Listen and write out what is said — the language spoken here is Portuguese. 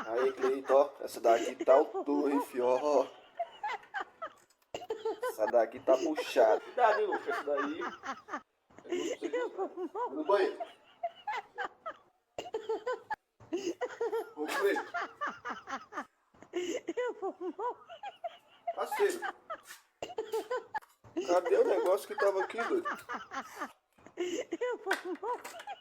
Aí, Cleito, ó, essa daqui tá o turro, hein, fio, ó. Essa daqui tá puxada. Cuidado, hein, Luxa, essa daí. Vai no banheiro. Ô, Cleito. Eu vou morrer. Parceiro. Cadê o negócio que tava aqui, doido? Eu vou morrer.